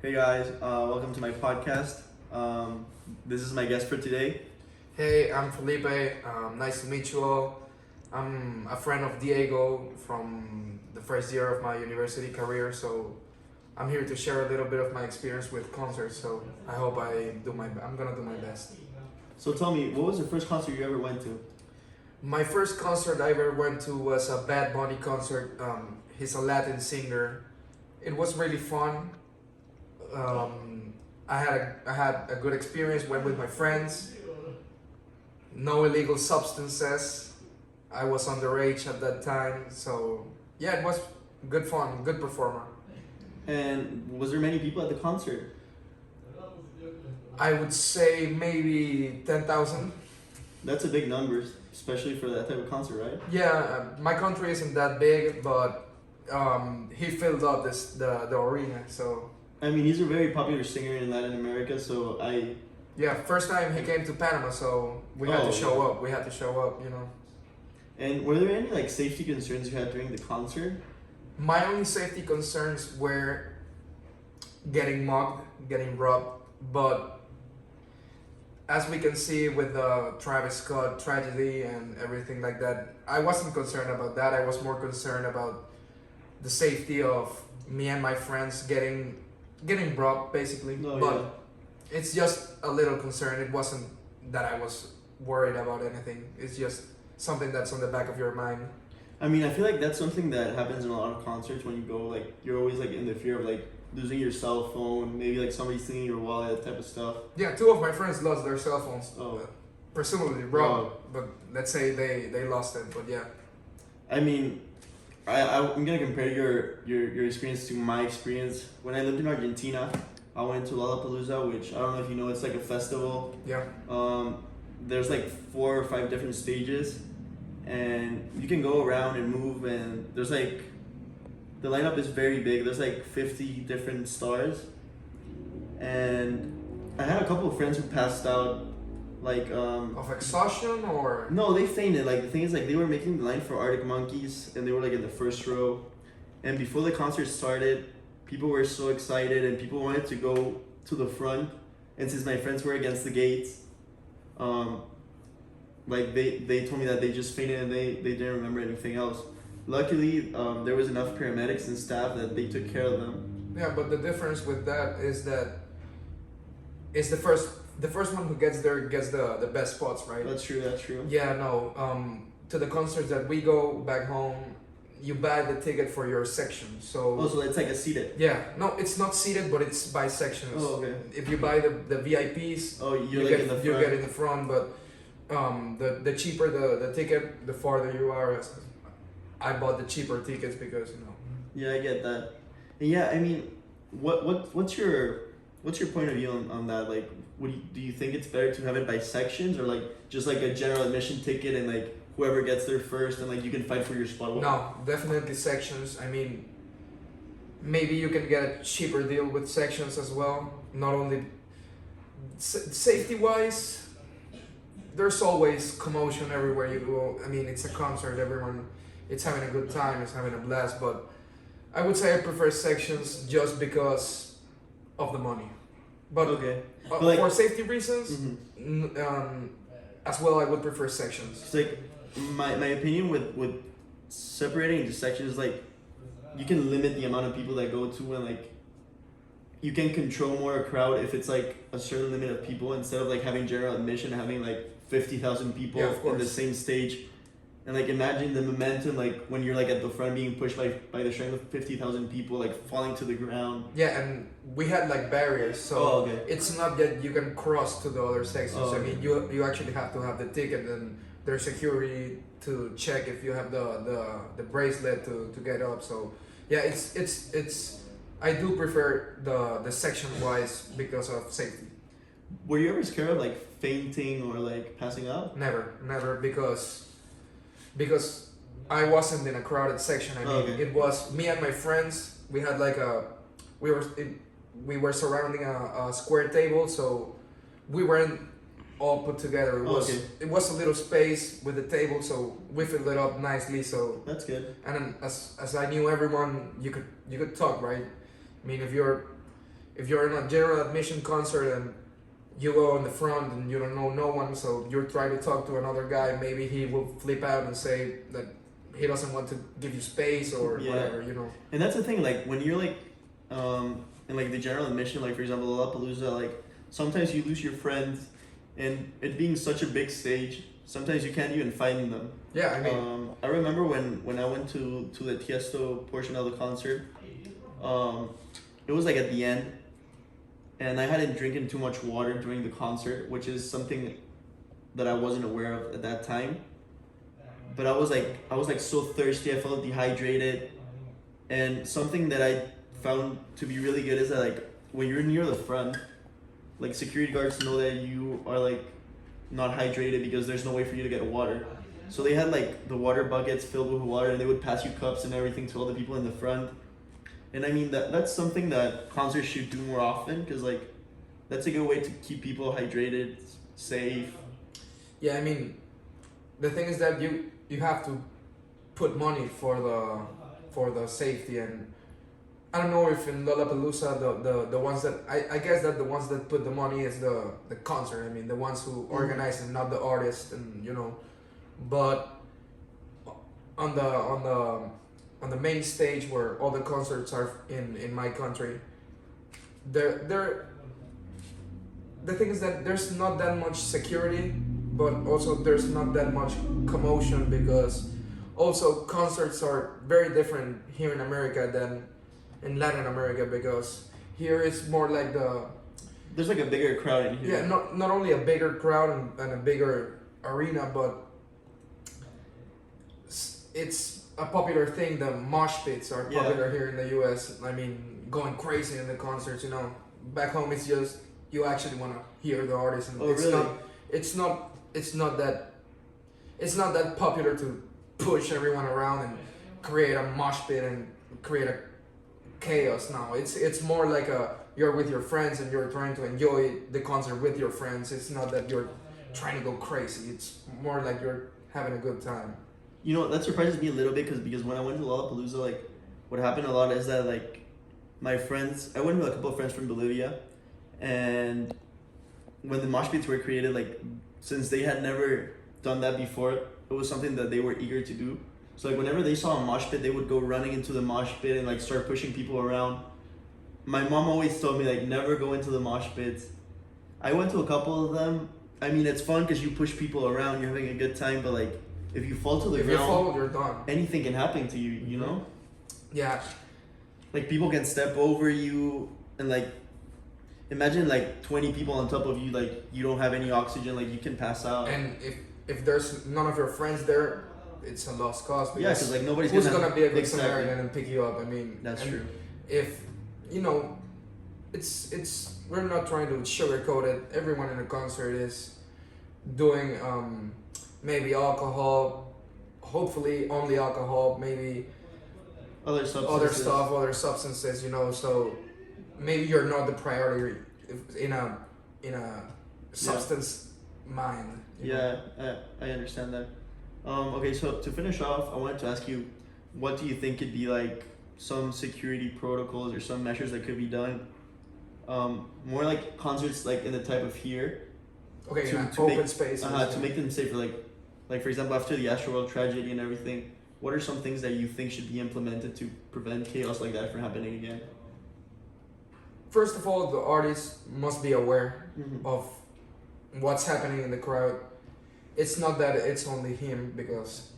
Hey guys, welcome to my podcast. This is my guest for today. Hey, I'm Felipe. Nice to meet you all. I'm a friend of Diego from the first year of my university career, so I'm here to share a little bit of my experience with concerts. So I hope I'm gonna do my best. So tell me, what was the first concert you ever went to? My first concert I ever went to was a Bad Bunny concert. He's a Latin singer. It was really fun. I had a good experience. Went with my friends. No illegal substances. I was underage at that time, so yeah, it was good fun. Good performer. And was there many people at the concert? I would say maybe 10,000. That's a big number, especially for that type of concert, right? Yeah, my country isn't that big, but he filled up the arena. So I mean, he's a very popular singer in Latin America, so yeah, first time he came to Panama, so we had to show up. We had to show up, And were there any like safety concerns you had during the concert? My only safety concerns were getting mugged, getting robbed, but as we can see with the Travis Scott tragedy and everything like that, I wasn't concerned about that. I was more concerned about the safety of me and my friends getting robbed, basically. But it's just a little concern. It wasn't that I was worried about anything. It's just something that's on the back of your mind. I mean, I feel like that's something that happens in a lot of concerts when you go, like, you're always, like, in the fear of, like, losing your cell phone, maybe, like, somebody stealing your wallet, that type of stuff. Yeah, two of my friends lost their cell phones. Presumably robbed, but let's say they lost it, but yeah. I mean, I'm going to compare your experience to my experience. When I lived in Argentina, I went to Lollapalooza, which, I don't know if you know, it's, like, a festival. Yeah. There's, like, 4 or 5 different stages. And you can go around and move, and there's like, the lineup is very big. There's like 50 different stars, and I had a couple of friends who passed out, like of exhaustion or no, they fainted. Like, the thing is, like, they were making the line for Arctic Monkeys, and they were like in the first row, and before the concert started, people were so excited, and people wanted to go to the front, and since my friends were against the gates, like they told me that they just fainted and they didn't remember anything else. Luckily, there was enough paramedics and staff that they took care of them. Yeah, but the difference with that is that it's the first one who gets there gets the best spots, right? That's true. Yeah, no. To the concerts that we go back home, you buy the ticket for your section. So so it's like a seated. Yeah, no, it's not seated, but it's by sections. Oh, okay. If you buy the VIPs, you get in the front. You get in the front, but the cheaper the ticket, the farther you are. I bought the cheaper tickets because Yeah, I get that. And yeah, I mean, what's your point of view on that? Like, do you think it's better to have it by sections, or like just like a general admission ticket and like whoever gets there first and like you can fight for your spot? No, definitely sections. I mean, maybe you can get a cheaper deal with sections as well. Not only safety wise. There's always commotion everywhere you go. I mean, it's a concert, everyone, it's having a good time, it's having a blast, but I would say I prefer sections just because of the money. But okay. For safety reasons, Mm-hmm. As well, I would prefer sections. It's like, my opinion with separating into sections, like, you can limit the amount of people that go to, and like, you can control more a crowd if it's like a certain limit of people, instead of like having general admission, having like 50,000 people in the same stage. And like, imagine the momentum, like when you're like at the front being pushed by the strength of 50,000 people, like falling to the ground. Yeah, and we had like barriers, so it's not that you can cross to the other sections. I mean, you actually have to have the ticket, and there's security to check if you have the bracelet to get up. So yeah, it's I do prefer the section wise because of safety. Were you ever scared of like fainting or like passing out? Never, because I wasn't in a crowded section. I mean, it was me and my friends. We had like we were surrounding a square table, so we weren't all put together. It was a little space with the table, so we filled it up nicely. So that's good. And then as I knew everyone, you could talk, right? I mean, if you're in a general admission concert and you go in the front and you don't know no one, so you're trying to talk to another guy, maybe he will flip out and say that he doesn't want to give you space or whatever, you know. And that's the thing, like when you're like in like the general admission, like for example Lollapalooza, like sometimes you lose your friends, and it being such a big stage, sometimes you can't even find them. Yeah, I mean, I remember when I went to the Tiesto portion of the concert, it was like at the end, and I hadn't drinking too much water during the concert, which is something that I wasn't aware of at that time. But I was like so thirsty, I felt dehydrated, and something that I found to be really good is that like when you're near the front, like security guards know that you are like not hydrated because there's no way for you to get water. So they had like the water buckets filled with water, and they would pass you cups and everything to all the people in the front. And I mean that's something that concerts should do more often, because like that's a good way to keep people hydrated, safe. yeah, I mean, the thing is that you have to put money for the safety, and I don't know if in Lollapalooza the ones that I guess that the ones that put the money is the concert. I mean, the ones who organize it, not the artist, and you know. But on the main stage where all the concerts are in my country, the thing is that there's not that much security, but also there's not that much commotion, because also concerts are very different here in America than in Latin America, because here it's more like There's like a bigger crowd in here. yeah, not only a bigger crowd and a bigger arena, but it's a popular thing. The mosh pits are popular here in the US. I mean, going crazy in the concerts, you know. Back home it's just you actually want to hear the artist, and it's not that popular to push everyone around and create a mosh pit and create a chaos. Now it's more like you're with your friends and you're trying to enjoy the concert with your friends. It's not that you're trying to go crazy. It's more like you're having a good time. You know, that surprises me a little bit, because when I went to Lollapalooza, like what happened a lot is that like my friends, I went with a couple of friends from Bolivia, and when the mosh pits were created, like since they had never done that before, it was something that they were eager to do. So like whenever they saw a mosh pit, they would go running into the mosh pit and like start pushing people around. My mom always told me like never go into the mosh pits. I went to a couple of them. I mean, it's fun because you push people around, you're having a good time, but like if you fall to the ground, if you fall, you're done. Anything can happen to you, you know? Yeah. Like people can step over you, and like imagine like 20 people on top of you, like you don't have any oxygen, like you can pass out. And if there's none of your friends there, it's a lost cause. Yeah, because like nobody's gonna be a good Samaritan and pick you up. I mean, that's true. If you know, it's we're not trying to sugarcoat it. Everyone in a concert is doing maybe alcohol, hopefully only alcohol, maybe other substances, you know. So maybe you're not the priority in a substance mind. Yeah, I understand that. Okay, so to finish off, I wanted to ask you, what do you think could be like some security protocols or some measures that could be done? More like concerts like in the type of here. Okay, to open spaces. To make them safer, like for example, after the Astroworld tragedy and everything, what are some things that you think should be implemented to prevent chaos like that from happening again? First of all, the artist must be aware of what's happening in the crowd. It's not that it's only him, because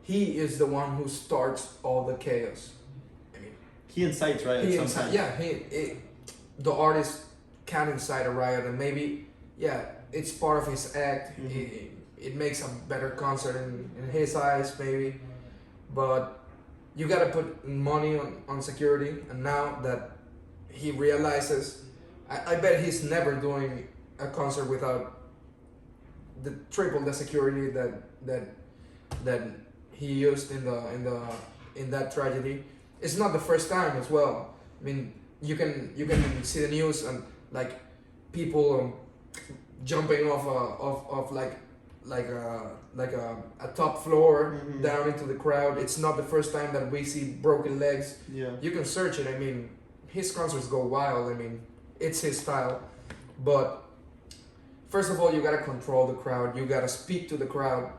he is the one who starts all the chaos. I mean, he incites riot sometimes. The artist can incite a riot, and maybe it's part of his act. It makes a better concert in his eyes, maybe. But you gotta put money on security, and now that he realizes, I bet he's never doing a concert without the triple the security that he used in that tragedy. It's not the first time as well. I mean, you can see the news and like people jumping off like a top floor down into the crowd. It's not the first time that we see broken legs. Yeah. You can search it. I mean, his concerts go wild. I mean, it's his style, but first of all, you gotta control the crowd. You gotta speak to the crowd.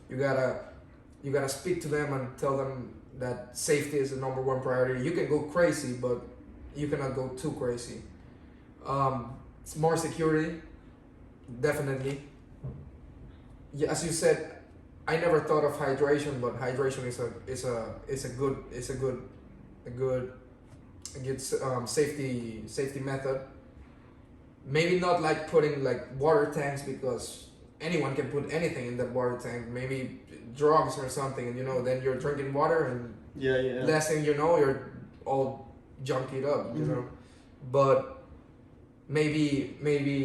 You gotta speak to them and tell them that safety is the number one priority. You can go crazy, but you cannot go too crazy. It's more security, definitely. Yeah, as you said, I never thought of hydration, but hydration is a good safety method. Maybe not like putting like water tanks, because anyone can put anything in that water tank. Maybe drugs or something, and then you're drinking water, and Yeah. last thing you know, you're all junkied up. But maybe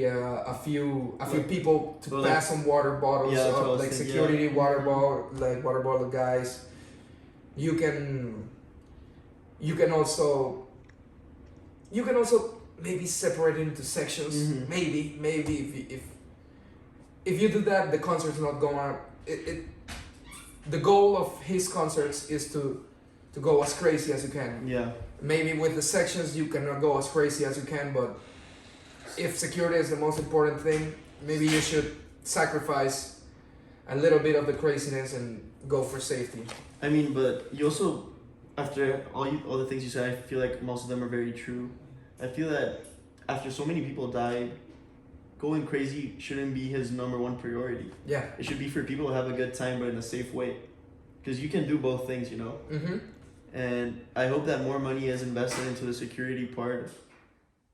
a few people to Well, pass some water bottles, Yeah, that's what I up, was like thinking, security yeah. water bottle guys. You can also maybe separate it into sections. Mhm. Maybe if you do that, the concert's not going. The goal of his concerts is to go as crazy as you can. Yeah. Maybe with the sections you cannot go as crazy as you can, but if security is the most important thing, maybe you should sacrifice a little bit of the craziness and go for safety. I mean, but you also, after all the things you said, I feel like most of them are very true. I feel that after so many people died, going crazy shouldn't be his number one priority. Yeah. It should be for people to have a good time, but in a safe way. Because you can do both things, Mm-hmm. And I hope that more money is invested into the security part,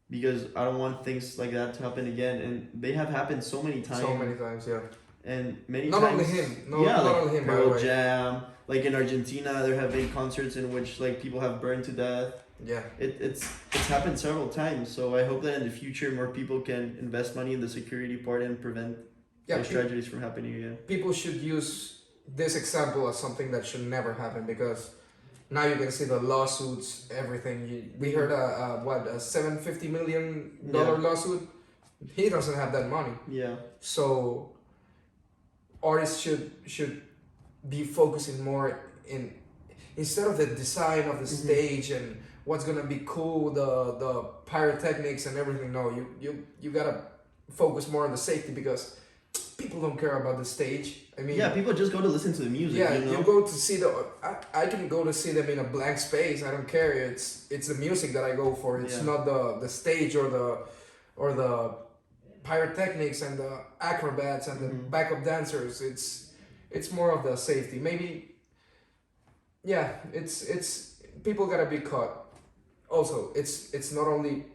because I don't want things like that to happen again. And they have happened so many times. So many times, yeah. And many Not times. only him. Not Not only him, by the Pearl way. Jam. Like in Argentina, there have been concerts in which like people have burned to death. Yeah. It's happened several times. So I hope that in the future more people can invest money in the security part and prevent Yeah. those tragedies from happening again. People should use this example as something that should never happen, because now you can see the lawsuits, everything. We heard a $750 million lawsuit. He doesn't have that money. Yeah. So artists should be focusing more in, instead of the design of the stage and what's gonna be cool, the pyrotechnics and everything. No, you gotta focus more on the safety, because people don't care about the stage. I mean, Yeah, people just go to listen to the music. yeah, You you go to see I can go to see them in a blank space. I don't care. It's the music that I go for. It's not the stage or the pyrotechnics and the acrobats and the backup dancers. It's more of the safety. Maybe. Yeah, it's people gotta be caught. Also, it's not only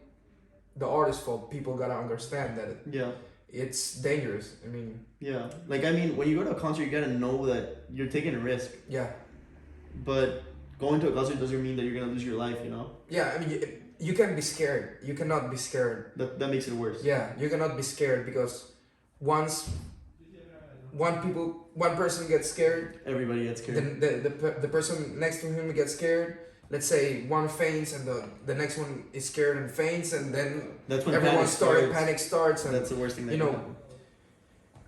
the artist's fault. People gotta understand that Yeah. it's dangerous. I mean, Yeah. Like, I mean, when you go to a concert, you gotta know that you're taking a risk. yeah. But going to a concert doesn't mean that you're gonna lose your life, Yeah, I mean, you can be scared. You cannot be scared. That makes it worse. Yeah, you cannot be scared, because once one person gets scared, Everybody gets scared. then the person next to him gets scared. Let's say one faints and the next one is scared and faints, and then That's when panic starts, and That's the worst thing that you can know, happen.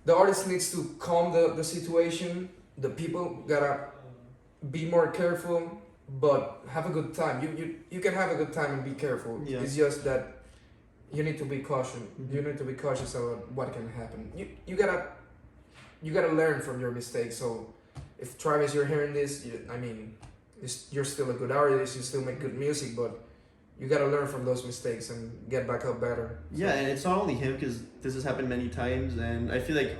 the artist needs to calm the situation. The people gotta be more careful, but have a good time. You can have a good time and be careful. Yeah. It's just that you need to be cautious. You need to be cautious about what can happen. You gotta learn from your mistakes. So if Travis, you're hearing this, you're still a good artist. You still make good music, but you gotta learn from those mistakes and get back up better. Yeah, and it's not only him, because this has happened many times, and I feel like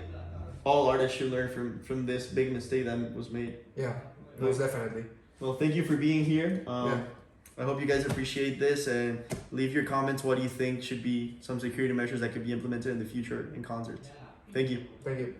all artists should learn from this big mistake that was made. Yeah, most definitely. Well, thank you for being here. Yeah. I hope you guys appreciate this, and leave your comments. What do you think should be some security measures that could be implemented in the future in concerts? Thank you. Thank you.